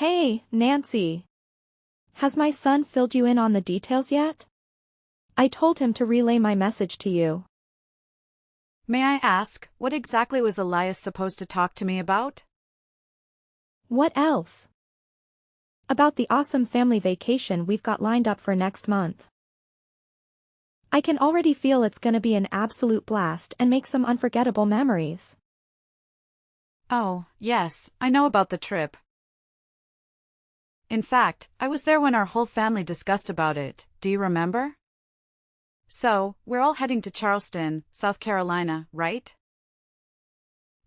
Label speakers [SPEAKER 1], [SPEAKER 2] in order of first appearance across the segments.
[SPEAKER 1] Hey, Nancy. Has my son filled you in on the details yet? I told him to relay my message to you.
[SPEAKER 2] May I ask, what exactly was Elias supposed to talk to me about?
[SPEAKER 1] What else? About the awesome family vacation we've got lined up for next month. I can already feel it's gonna be an absolute blast and make some unforgettable memories.
[SPEAKER 2] Oh, yes, I know about the trip. In fact, I was there when our whole family discussed about it, do you remember? So, we're all heading to Charleston, South Carolina, right?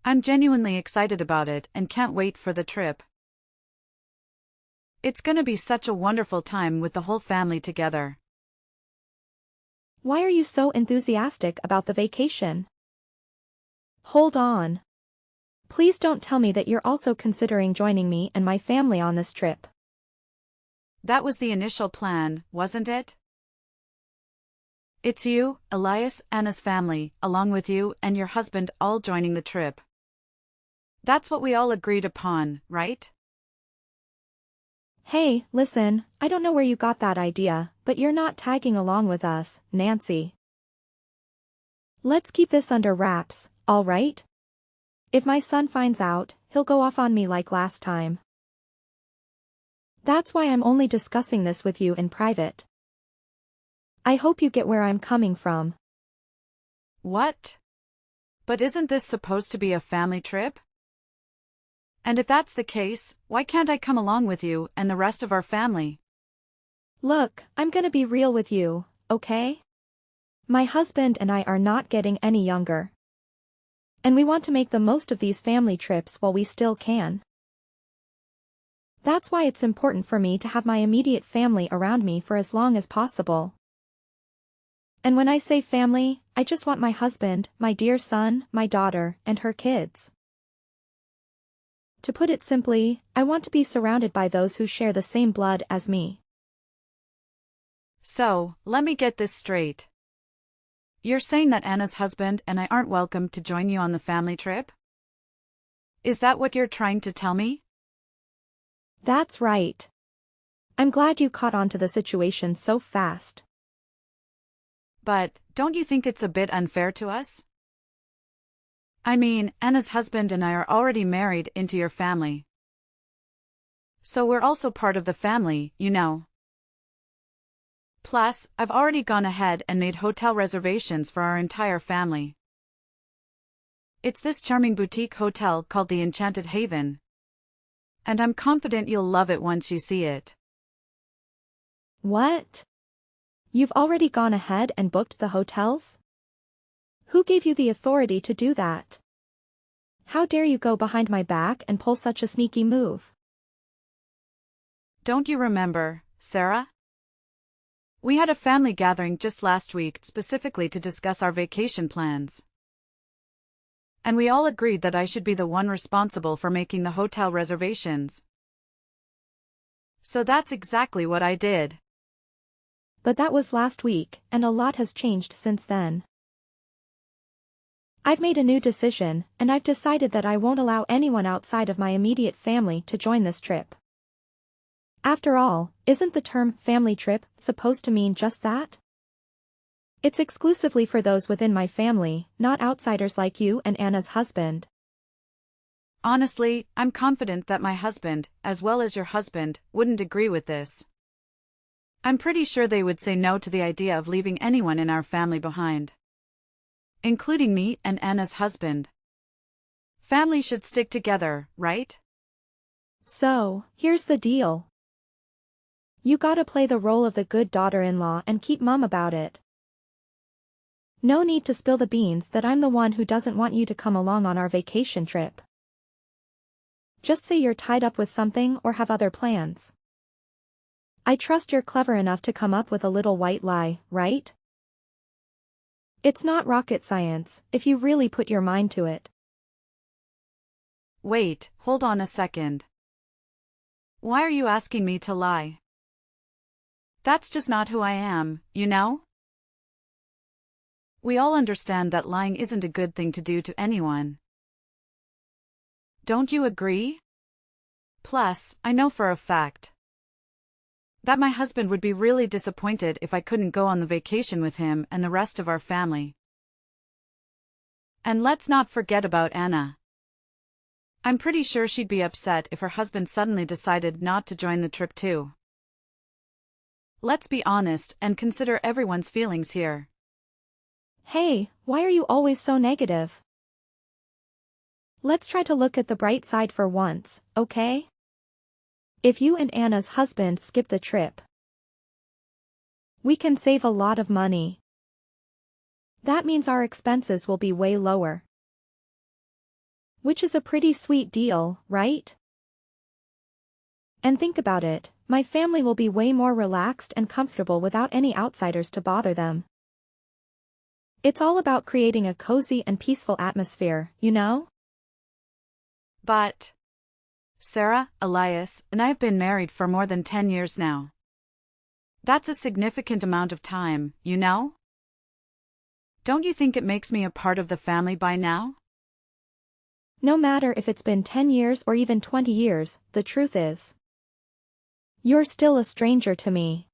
[SPEAKER 2] I'm genuinely excited about it and can't wait for the trip. It's gonna be such a wonderful time with the whole family together.
[SPEAKER 1] Why are you so enthusiastic about the vacation? Hold on. Please don't tell me that you're also considering joining me and my family on this trip.
[SPEAKER 2] That was the initial plan, wasn't it? It's you, Elias, Anna's family, along with you and your husband all joining the trip. That's what we all agreed upon, right?
[SPEAKER 1] Hey, listen, I don't know where you got that idea, but you're not tagging along with us, Nancy. Let's keep this under wraps, all right? If my son finds out, he'll go off on me like last time. That's why I'm only discussing this with you in private. I hope you get where I'm coming from.
[SPEAKER 2] What? But isn't this supposed to be a family trip? And if that's the case, why can't I come along with you and the rest of our family?
[SPEAKER 1] Look, I'm gonna be real with you, okay? My husband and I are not getting any younger. And we want to make the most of these family trips while we still can. That's why it's important for me to have my immediate family around me for as long as possible. And when I say family, I just want my husband, my dear son, my daughter, and her kids. To put it simply, I want to be surrounded by those who share the same blood as me.
[SPEAKER 2] So, let me get this straight. You're saying that Anna's husband and I aren't welcome to join you on the family trip? Is that what you're trying to tell me?
[SPEAKER 1] That's right. I'm glad you caught on to the situation so fast.
[SPEAKER 2] But, don't you think it's a bit unfair to us? I mean, Anna's husband and I are already married into your family. So we're also part of the family, you know. Plus, I've already gone ahead and made hotel reservations for our entire family. It's this charming boutique hotel called the Enchanted Haven. And I'm confident you'll love it once you see it.
[SPEAKER 1] What? You've already gone ahead and booked the hotels? Who gave you the authority to do that? How dare you go behind my back and pull such a sneaky move?
[SPEAKER 2] Don't you remember, Sarah? We had a family gathering just last week specifically to discuss our vacation plans. And we all agreed that I should be the one responsible for making the hotel reservations. So that's exactly what I did.
[SPEAKER 1] But that was last week, and a lot has changed since then. I've made a new decision, and I've decided that I won't allow anyone outside of my immediate family to join this trip. After all, isn't the term family trip supposed to mean just that? It's exclusively for those within my family, not outsiders like you and Anna's husband.
[SPEAKER 2] Honestly, I'm confident that my husband, as well as your husband, wouldn't agree with this. I'm pretty sure they would say no to the idea of leaving anyone in our family behind. Including me and Anna's husband. Family should stick together, right?
[SPEAKER 1] So, here's the deal. You gotta play the role of the good daughter-in-law and keep mum about it. No need to spill the beans that I'm the one who doesn't want you to come along on our vacation trip. Just say you're tied up with something or have other plans. I trust you're clever enough to come up with a little white lie, right? It's not rocket science, if you really put your mind to it.
[SPEAKER 2] Wait, hold on a second. Why are you asking me to lie? That's just not who I am, you know? We all understand that lying isn't a good thing to do to anyone. Don't you agree? Plus, I know for a fact that my husband would be really disappointed if I couldn't go on the vacation with him and the rest of our family. And let's not forget about Anna. I'm pretty sure she'd be upset if her husband suddenly decided not to join the trip too. Let's be honest and consider everyone's feelings here.
[SPEAKER 1] Hey, why are you always so negative? Let's try to look at the bright side for once, okay? If you and Anna's husband skip the trip, we can save a lot of money. That means our expenses will be way lower. Which is a pretty sweet deal, right? And think about it, my family will be way more relaxed and comfortable without any outsiders to bother them. It's all about creating a cozy and peaceful atmosphere, you know?
[SPEAKER 2] But Sarah, Elias, and I have been married for more than 10 years now. That's a significant amount of time, you know? Don't you think it makes me a part of the family by now?
[SPEAKER 1] No matter if it's been 10 years or even 20 years, the truth is, you're still a stranger to me.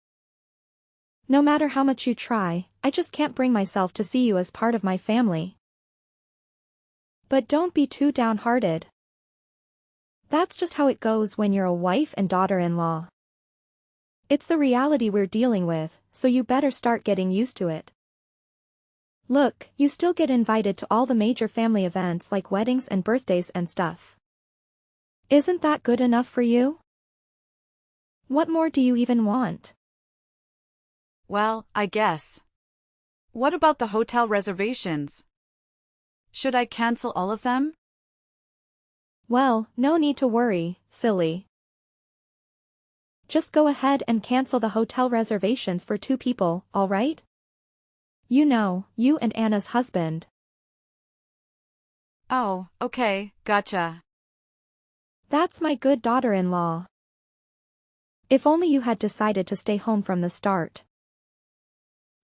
[SPEAKER 1] No matter how much you try, I just can't bring myself to see you as part of my family. But don't be too downhearted. That's just how it goes when you're a wife and daughter-in-law. It's the reality we're dealing with, so you better start getting used to it. Look, you still get invited to all the major family events like weddings and birthdays and stuff. Isn't that good enough for you? What more do you even want?
[SPEAKER 2] Well, I guess. What about the hotel reservations? Should I cancel all of them?
[SPEAKER 1] Well, no need to worry, silly. Just go ahead and cancel the hotel reservations for 2 people, alright? You know, you and Anna's husband.
[SPEAKER 2] Oh, okay, gotcha.
[SPEAKER 1] That's my good daughter-in-law. If only you had decided to stay home from the start.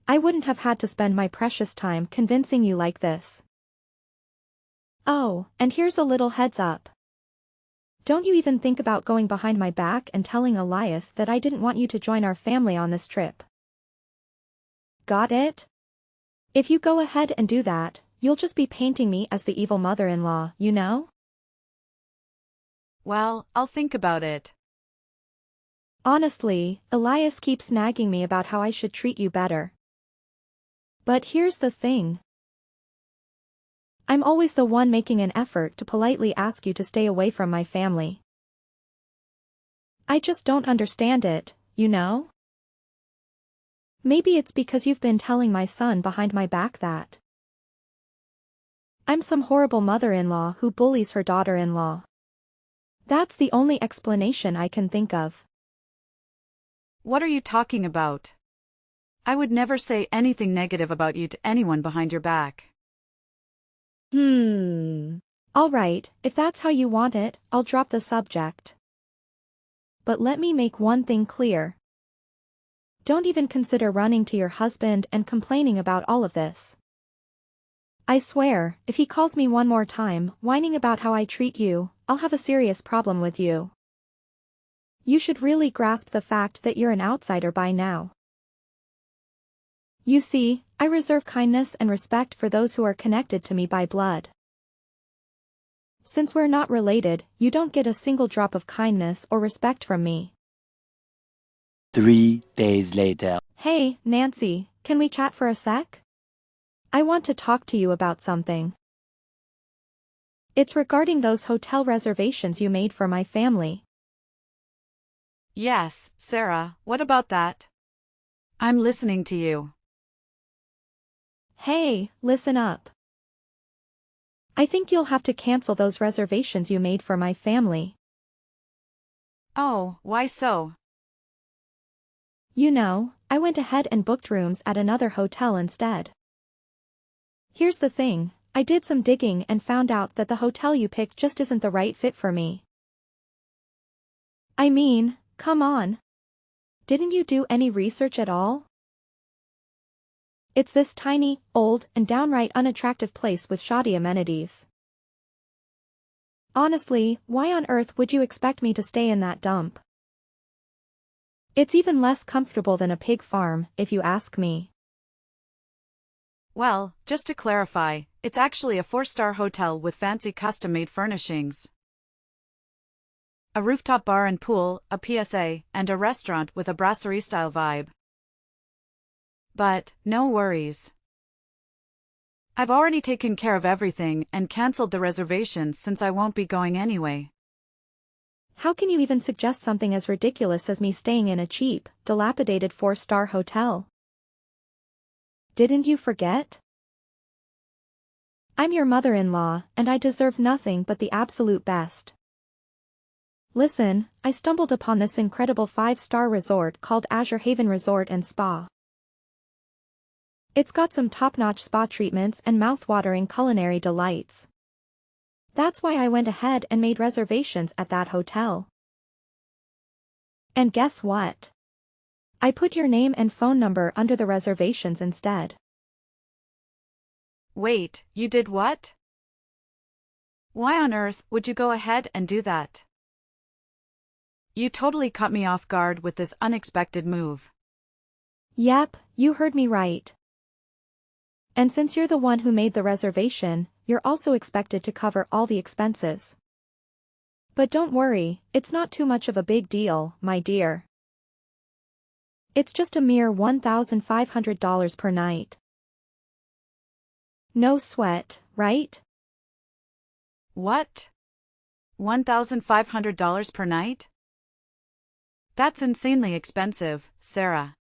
[SPEAKER 1] I wouldn't have had to spend my precious time convincing you like this. Oh, and here's a little heads up. Don't you even think about going behind my back and telling Elias that I didn't want you to join our family on this trip. Got it? If you go ahead and do that, you'll just be painting me as the evil mother-in-law, you know?
[SPEAKER 2] Well, I'll think about it.
[SPEAKER 1] Honestly, Elias keeps nagging me about how I should treat you better. But here's the thing. I'm always the one making an effort to politely ask you to stay away from my family. I just don't understand it, you know? Maybe it's because you've been telling my son behind my back that I'm some horrible mother-in-law who bullies her daughter-in-law. That's the only explanation I can think of.
[SPEAKER 2] What are you talking about? I would never say anything negative about you to anyone behind your back.
[SPEAKER 1] Alright, if that's how you want it, I'll drop the subject. But let me make one thing clear. Don't even consider running to your husband and complaining about all of this. I swear, if he calls me one more time, whining about how I treat you, I'll have a serious problem with you. You should really grasp the fact that you're an outsider by now. You see, I reserve kindness and respect for those who are connected to me by blood. Since we're not related, you don't get a single drop of kindness or respect from me.
[SPEAKER 3] 3 days later.
[SPEAKER 1] Hey, Nancy, can we chat for a sec? I want to talk to you about something. It's regarding those hotel reservations you made for my family.
[SPEAKER 2] Yes, Sarah, what about that? I'm listening to you.
[SPEAKER 1] Hey, listen up. I think you'll have to cancel those reservations you made for my family.
[SPEAKER 2] Oh, why so?
[SPEAKER 1] You know, I went ahead and booked rooms at another hotel instead. Here's the thing, I did some digging and found out that the hotel you picked just isn't the right fit for me. I mean, come on. Didn't you do any research at all? It's this tiny, old, and downright unattractive place with shoddy amenities. Honestly, why on earth would you expect me to stay in that dump? It's even less comfortable than a pig farm, if you ask me.
[SPEAKER 2] Well, just to clarify, it's actually a 4-star hotel with fancy custom-made furnishings. A rooftop bar and pool, a PSA, and a restaurant with a brasserie-style vibe. But, no worries. I've already taken care of everything and cancelled the reservations since I won't be going anyway.
[SPEAKER 1] How can you even suggest something as ridiculous as me staying in a cheap, dilapidated 4-star hotel? Didn't you forget? I'm your mother-in-law, and I deserve nothing but the absolute best. Listen, I stumbled upon this incredible 5-star resort called Azure Haven Resort and Spa. It's got some top-notch spa treatments and mouth-watering culinary delights. That's why I went ahead and made reservations at that hotel. And guess what? I put your name and phone number under the reservations instead.
[SPEAKER 2] Wait, you did what? Why on earth would you go ahead and do that? You totally caught me off guard with this unexpected move.
[SPEAKER 1] Yep, you heard me right. And since you're the one who made the reservation, you're also expected to cover all the expenses. But don't worry, it's not too much of a big deal, my dear. It's just a mere $1,500 per night. No sweat, right?
[SPEAKER 2] What? $1,500 per night? That's insanely expensive, Sarah.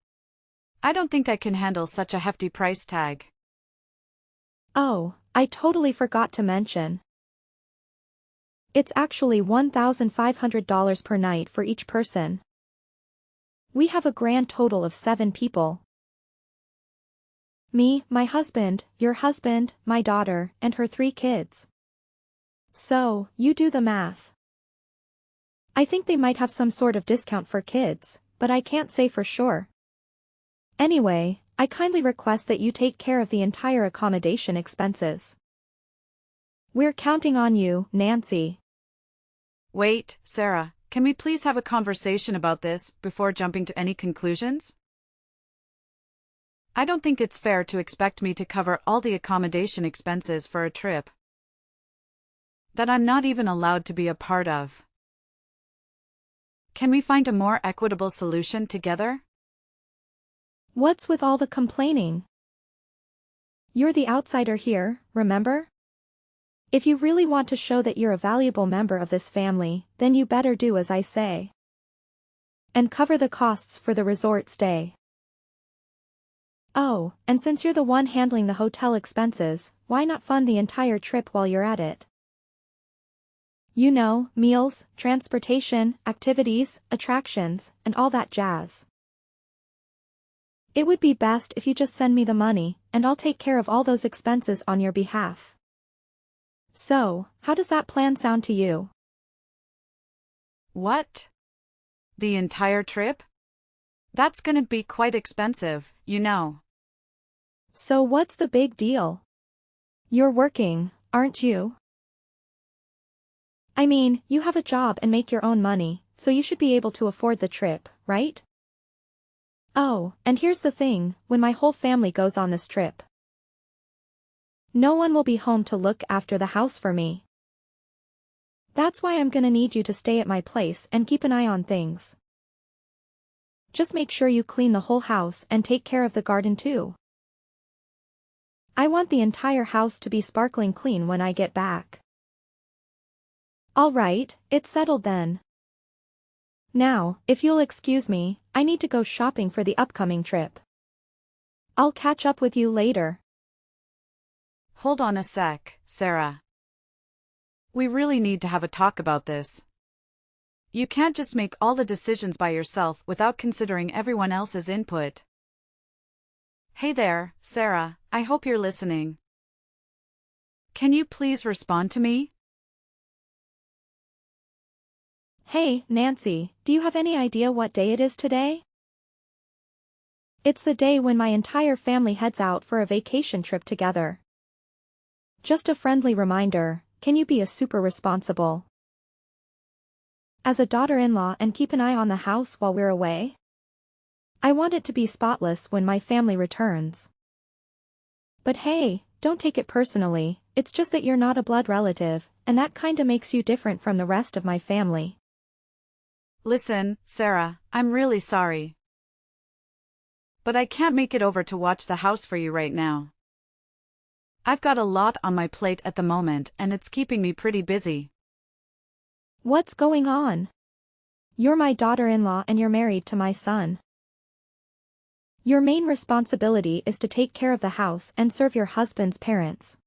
[SPEAKER 2] I don't think I can handle such a hefty price tag.
[SPEAKER 1] Oh, I totally forgot to mention. It's actually $1,500 per night for each person. We have a grand total of 7 people. Me, my husband, your husband, my daughter, and her 3 kids. So, you do the math. I think they might have some sort of discount for kids, but I can't say for sure. Anyway, I kindly request that you take care of the entire accommodation expenses. We're counting on you, Nancy.
[SPEAKER 2] Wait, Sarah, can we please have a conversation about this before jumping to any conclusions? I don't think it's fair to expect me to cover all the accommodation expenses for a trip that I'm not even allowed to be a part of. Can we find a more equitable solution together?
[SPEAKER 1] What's with all the complaining? You're the outsider here, remember? If you really want to show that you're a valuable member of this family, then you better do as I say. And cover the costs for the resort stay. Oh, and since you're the one handling the hotel expenses, why not fund the entire trip while you're at it? You know, meals, transportation, activities, attractions, and all that jazz. It would be best if you just send me the money, and I'll take care of all those expenses on your behalf. So, how does that plan sound to you?
[SPEAKER 2] What? The entire trip? That's gonna be quite expensive, you know.
[SPEAKER 1] So what's the big deal? You're working, aren't you? I mean, you have a job and make your own money, so you should be able to afford the trip, right? Oh, and here's the thing, when my whole family goes on this trip, no one will be home to look after the house for me. That's why I'm gonna need you to stay at my place and keep an eye on things. Just make sure you clean the whole house and take care of the garden too. I want the entire house to be sparkling clean when I get back. All right, it's settled then. Now, if you'll excuse me, I need to go shopping for the upcoming trip. I'll catch up with you later.
[SPEAKER 2] Hold on a sec, Sarah. We really need to have a talk about this. You can't just make all the decisions by yourself without considering everyone else's input. Hey there, Sarah, I hope you're listening. Can you please respond to me?
[SPEAKER 1] Hey, Nancy, do you have any idea what day it is today? It's the day when my entire family heads out for a vacation trip together. Just a friendly reminder, can you be a super responsible as a daughter-in-law and keep an eye on the house while we're away? I want it to be spotless when my family returns. But hey, don't take it personally, it's just that you're not a blood relative, and that kinda makes you different from the rest of my family.
[SPEAKER 2] Listen, Sarah, I'm really sorry. But I can't make it over to watch the house for you right now. I've got a lot on my plate at the moment and it's keeping me pretty busy.
[SPEAKER 1] What's going on? You're my daughter-in-law and you're married to my son. Your main responsibility is to take care of the house and serve your husband's parents.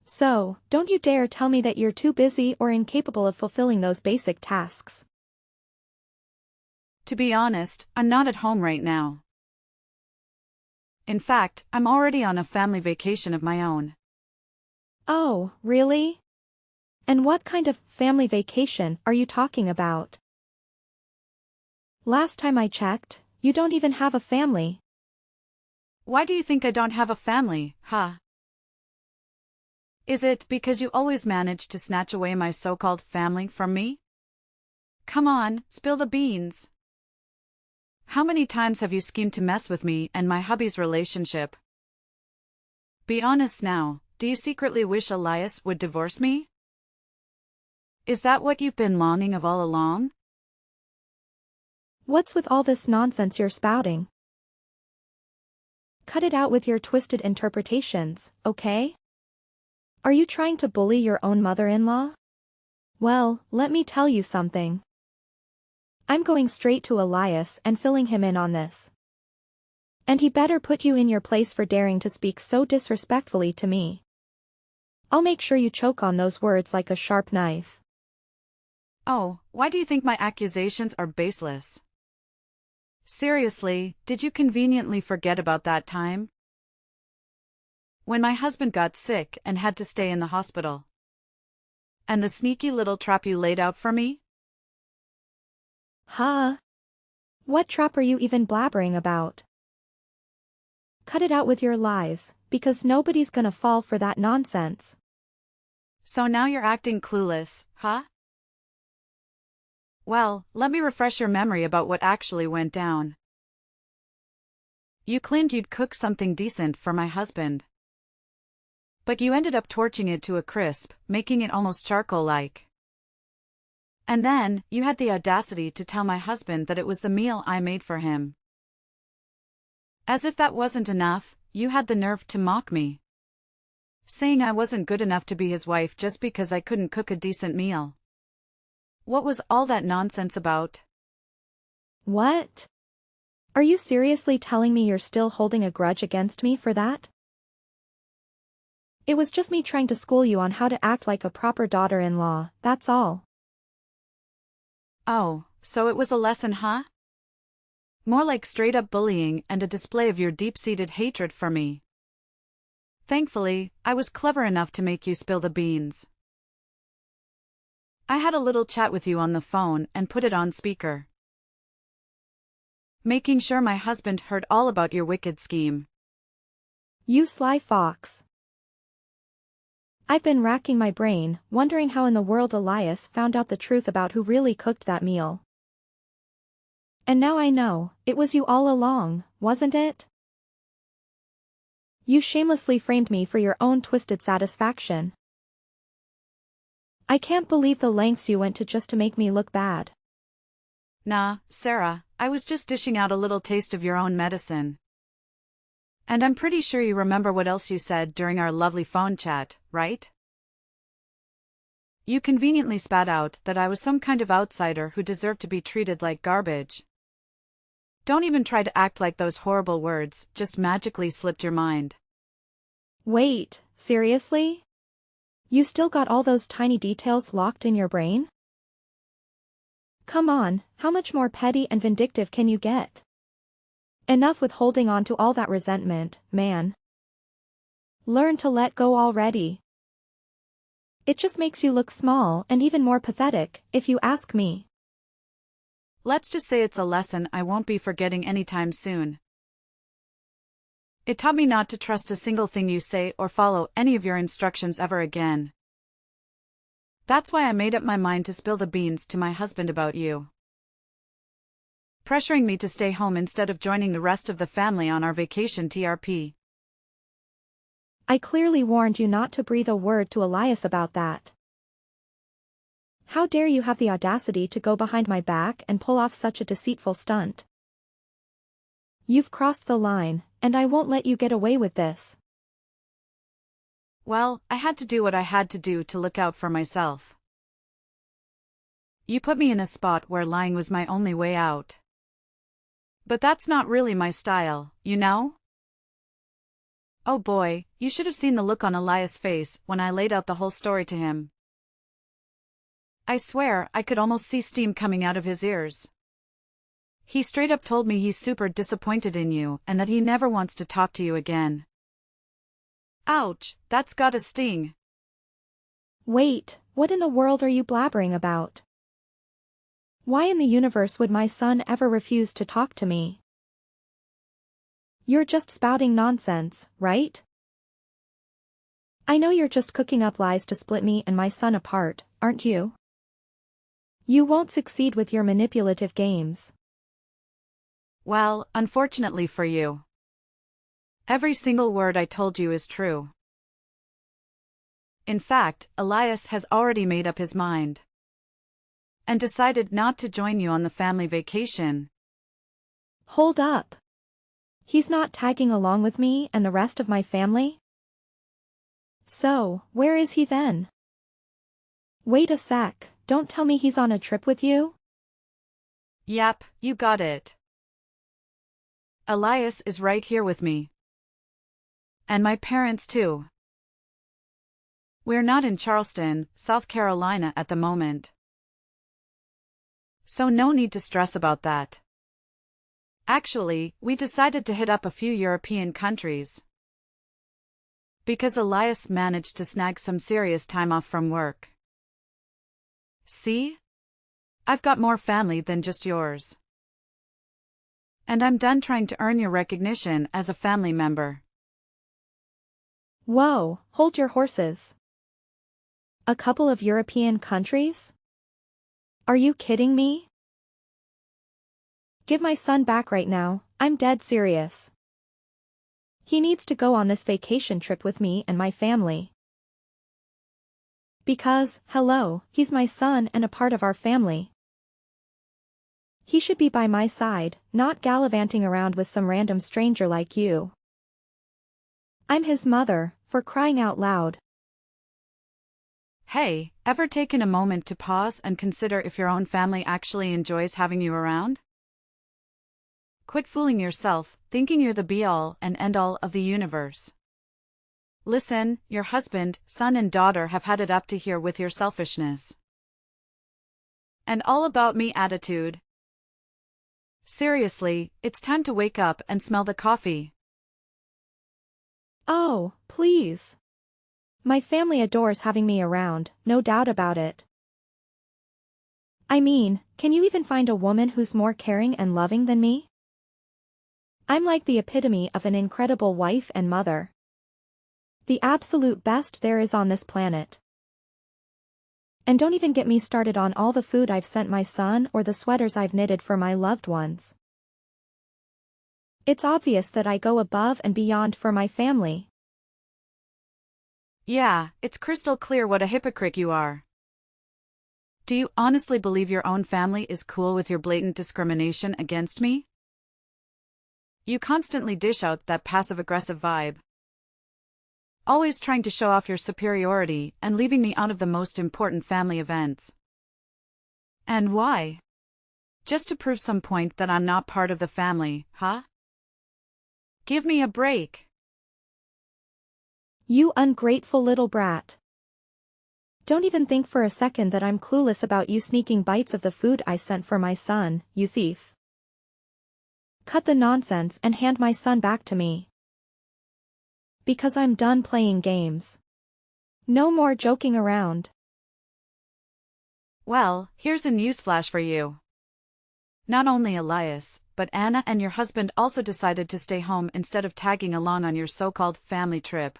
[SPEAKER 1] So, don't you dare tell me that you're too busy or incapable of fulfilling those basic tasks.
[SPEAKER 2] To be honest, I'm not at home right now. In fact, I'm already on a family vacation of my own.
[SPEAKER 1] Oh, really? And what kind of family vacation are you talking about? Last time I checked, you don't even have a family.
[SPEAKER 2] Why do you think I don't have a family, huh? Is it because you always manage to snatch away my so-called family from me? Come on, spill the beans. How many times have you schemed to mess with me and my hubby's relationship? Be honest now, do you secretly wish Elias would divorce me? Is that what you've been longing of all along?
[SPEAKER 1] What's with all this nonsense you're spouting? Cut it out with your twisted interpretations, okay? Are you trying to bully your own mother-in-law? Well, let me tell you something. I'm going straight to Elias and filling him in on this. And he better put you in your place for daring to speak so disrespectfully to me. I'll make sure you choke on those words like a sharp knife.
[SPEAKER 2] Oh, why do you think my accusations are baseless? Seriously, did you conveniently forget about that time? When my husband got sick and had to stay in the hospital. And the sneaky little trap you laid out for me?
[SPEAKER 1] Huh? What trap are you even blabbering about? Cut it out with your lies, because nobody's gonna fall for that nonsense.
[SPEAKER 2] So now you're acting clueless, huh? Well, let me refresh your memory about what actually went down. You claimed you'd cook something decent for my husband. But you ended up torching it to a crisp, making it almost charcoal-like. And then, you had the audacity to tell my husband that it was the meal I made for him. As if that wasn't enough, you had the nerve to mock me, saying I wasn't good enough to be his wife just because I couldn't cook a decent meal. What was all that nonsense about?
[SPEAKER 1] What? Are you seriously telling me you're still holding a grudge against me for that? It was just me trying to school you on how to act like a proper daughter-in-law, that's all.
[SPEAKER 2] Oh, so it was a lesson, huh? More like straight-up bullying and a display of your deep-seated hatred for me. Thankfully, I was clever enough to make you spill the beans. I had a little chat with you on the phone and put it on speaker, making sure my husband heard all about your wicked scheme.
[SPEAKER 1] You sly fox. I've been racking my brain, wondering how in the world Elias found out the truth about who really cooked that meal. And now I know, it was you all along, wasn't it? You shamelessly framed me for your own twisted satisfaction. I can't believe the lengths you went to just to make me look bad.
[SPEAKER 2] Nah, Sarah, I was just dishing out a little taste of your own medicine. And I'm pretty sure you remember what else you said during our lovely phone chat, right? You conveniently spat out that I was some kind of outsider who deserved to be treated like garbage. Don't even try to act like those horrible words just magically slipped your mind.
[SPEAKER 1] Wait, seriously? You still got all those tiny details locked in your brain? Come on, how much more petty and vindictive can you get? Enough with holding on to all that resentment, man. Learn to let go already. It just makes you look small and even more pathetic, if you ask me.
[SPEAKER 2] Let's just say it's a lesson I won't be forgetting anytime soon. It taught me not to trust a single thing you say or follow any of your instructions ever again. That's why I made up my mind to spill the beans to my husband about you, pressuring me to stay home instead of joining the rest of the family on our vacation TRP.
[SPEAKER 1] I clearly warned you not to breathe a word to Elias about that. How dare you have the audacity to go behind my back and pull off such a deceitful stunt? You've crossed the line, and I won't let you get away with this.
[SPEAKER 2] Well, I had to do what I had to do to look out for myself. You put me in a spot where lying was my only way out. But that's not really my style, you know? Oh boy, you should have seen the look on Elias' face when I laid out the whole story to him. I swear I could almost see steam coming out of his ears. He straight up told me he's super disappointed in you and that he never wants to talk to you again. Ouch, that's gotta sting.
[SPEAKER 1] Wait, what in the world are you blabbering about? Why in the universe would my son ever refuse to talk to me? You're just spouting nonsense, right? I know you're just cooking up lies to split me and my son apart, aren't you? You won't succeed with your manipulative games.
[SPEAKER 2] Well, unfortunately for you, every single word I told you is true. In fact, Elias has already made up his mind and decided not to join you on the family vacation.
[SPEAKER 1] Hold up. He's not tagging along with me and the rest of my family? So, where is he then? Wait a sec, don't tell me he's on a trip with you?
[SPEAKER 2] Yep, you got it. Elias is right here with me. And my parents too. We're not in Charleston, South Carolina at the moment. So no need to stress about that. Actually, we decided to hit up a few European countries, because Elias managed to snag some serious time off from work. See? I've got more family than just yours. And I'm done trying to earn your recognition as a family member.
[SPEAKER 1] Whoa, hold your horses. A couple of European countries? Are you kidding me? Give my son back right now, I'm dead serious. He needs to go on this vacation trip with me and my family. Because, hello, he's my son and a part of our family. He should be by my side, not gallivanting around with some random stranger like you. I'm his mother, for crying out loud.
[SPEAKER 2] Hey, ever taken a moment to pause and consider if your own family actually enjoys having you around? Quit fooling yourself, thinking you're the be-all and end-all of the universe. Listen, your husband, son and daughter have had it up to here with your selfishness and all about me attitude. Seriously, it's time to wake up and smell the coffee.
[SPEAKER 1] Oh, please. My family adores having me around, no doubt about it. I mean, can you even find a woman who's more caring and loving than me? I'm like the epitome of an incredible wife and mother. The absolute best there is on this planet. And don't even get me started on all the food I've sent my son or the sweaters I've knitted for my loved ones. It's obvious that I go above and beyond for my family.
[SPEAKER 2] Yeah, it's crystal clear what a hypocrite you are. Do you honestly believe your own family is cool with your blatant discrimination against me? You constantly dish out that passive-aggressive vibe, always trying to show off your superiority and leaving me out of the most important family events. And why? Just to prove some point that I'm not part of the family, huh? Give me a break.
[SPEAKER 1] You ungrateful little brat. Don't even think for a second that I'm clueless about you sneaking bites of the food I sent for my son, you thief. Cut the nonsense and hand my son back to me. Because I'm done playing games. No more joking around.
[SPEAKER 2] Well, here's a newsflash for you. Not only Elias, but Anna and your husband also decided to stay home instead of tagging along on your so-called family trip.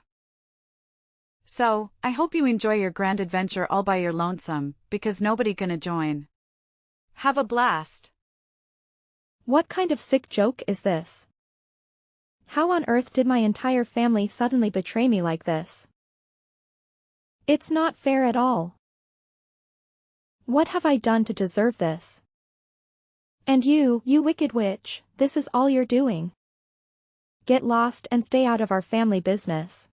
[SPEAKER 2] So, I hope you enjoy your grand adventure all by your lonesome, because nobody gonna join. Have a blast.
[SPEAKER 1] What kind of sick joke is this? How on earth did my entire family suddenly betray me like this? It's not fair at all. What have I done to deserve this? And you wicked witch, this is all you're doing. Get lost and stay out of our family business.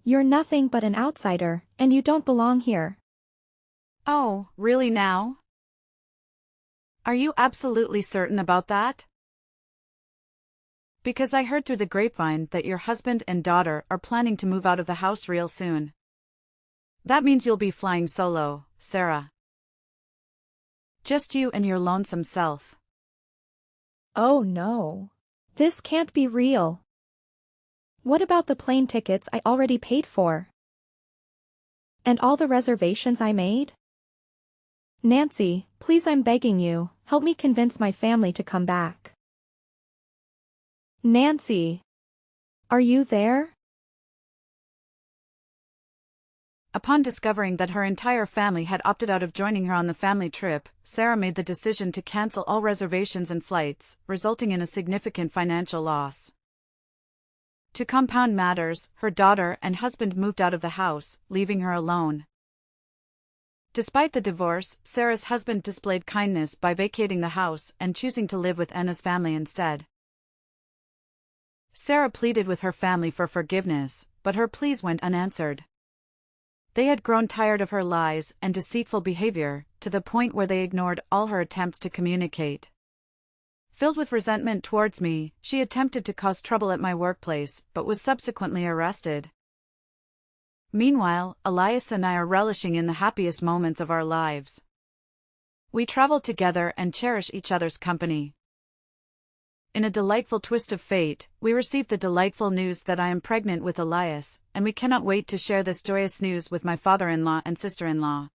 [SPEAKER 1] You're nothing but an outsider, and you don't belong here.
[SPEAKER 2] Oh, really now? Are you absolutely certain about that? Because I heard through the grapevine that your husband and daughter are planning to move out of the house real soon. That means you'll be flying solo, Sarah. Just you and your lonesome self.
[SPEAKER 1] Oh no. This can't be real. What about the plane tickets I already paid for? And all the reservations I made? Nancy, please, I'm begging you, help me convince my family to come back. Nancy. Are you there?
[SPEAKER 2] Upon discovering that her entire family had opted out of joining her on the family trip, Sarah made the decision to cancel all reservations and flights, resulting in a significant financial loss. To compound matters, her daughter and husband moved out of the house, leaving her alone. Despite the divorce, Sarah's husband displayed kindness by vacating the house and choosing to live with Anna's family instead. Sarah pleaded with her family for forgiveness, but her pleas went unanswered. They had grown tired of her lies and deceitful behavior, to the point where they ignored all her attempts to communicate. Filled with resentment towards me, she attempted to cause trouble at my workplace, but was subsequently arrested. Meanwhile, Elias and I are relishing in the happiest moments of our lives. We travel together and cherish each other's company. In a delightful twist of fate, we received the delightful news that I am pregnant with Elias, and we cannot wait to share this joyous news with my father-in-law and sister-in-law.